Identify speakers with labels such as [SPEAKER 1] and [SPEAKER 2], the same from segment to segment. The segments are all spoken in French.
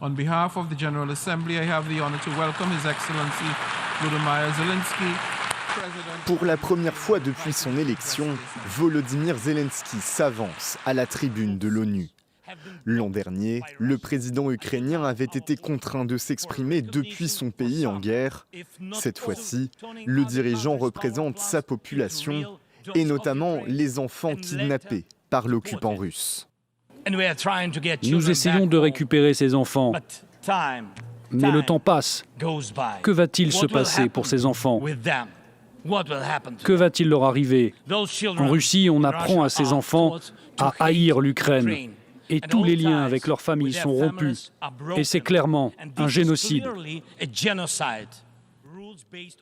[SPEAKER 1] On behalf of the General Assembly, I have the honor to welcome His Excellency Volodymyr Zelensky.
[SPEAKER 2] Pour la première fois depuis son élection, Volodymyr Zelensky s'avance à la tribune de l'ONU. L'an dernier, le président ukrainien avait été contraint de s'exprimer depuis son pays en guerre. Cette fois-ci, le dirigeant représente sa population et notamment les enfants kidnappés par l'occupant russe.
[SPEAKER 3] Nous essayons de récupérer ces enfants, mais le temps passe. Que va-t-il se passer pour ces enfants ? Que va-t-il leur arriver ? En Russie, on apprend à ces enfants à haïr l'Ukraine. Et tous les liens avec leur famille sont rompus. Et c'est clairement un génocide.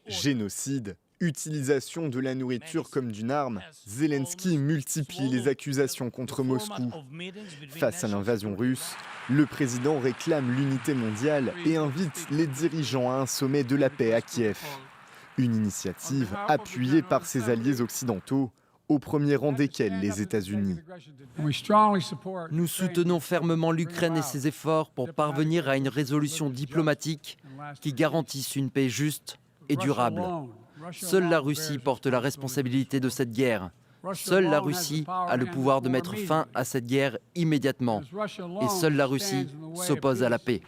[SPEAKER 2] Génocide, utilisation de la nourriture comme d'une arme, Zelensky multiplie les accusations contre Moscou. Face à l'invasion russe, le président réclame l'unité mondiale et invite les dirigeants à un sommet de la paix à Kiev. Une initiative appuyée par ses alliés occidentaux, au premier rang desquels les États-Unis.
[SPEAKER 4] Nous soutenons fermement l'Ukraine et ses efforts pour parvenir à une résolution diplomatique qui garantisse une paix juste et durable. Seule la Russie porte la responsabilité de cette guerre. Seule la Russie a le pouvoir de mettre fin à cette guerre immédiatement. Et seule la Russie s'oppose à la paix.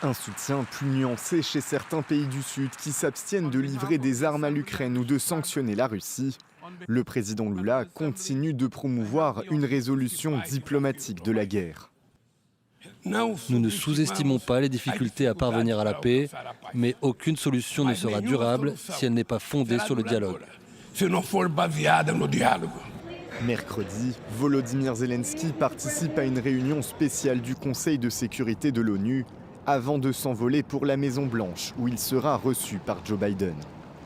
[SPEAKER 2] Un soutien plus nuancé chez certains pays du Sud qui s'abstiennent de livrer des armes à l'Ukraine ou de sanctionner la Russie. Le président Lula continue de promouvoir une résolution diplomatique de la guerre.
[SPEAKER 5] Nous ne sous-estimons pas les difficultés à parvenir à la paix, mais aucune solution ne sera durable si elle n'est pas fondée sur le dialogue.
[SPEAKER 2] Mercredi, Volodymyr Zelensky participe à une réunion spéciale du Conseil de sécurité de l'ONU avant de s'envoler pour la Maison-Blanche où il sera reçu par Joe Biden.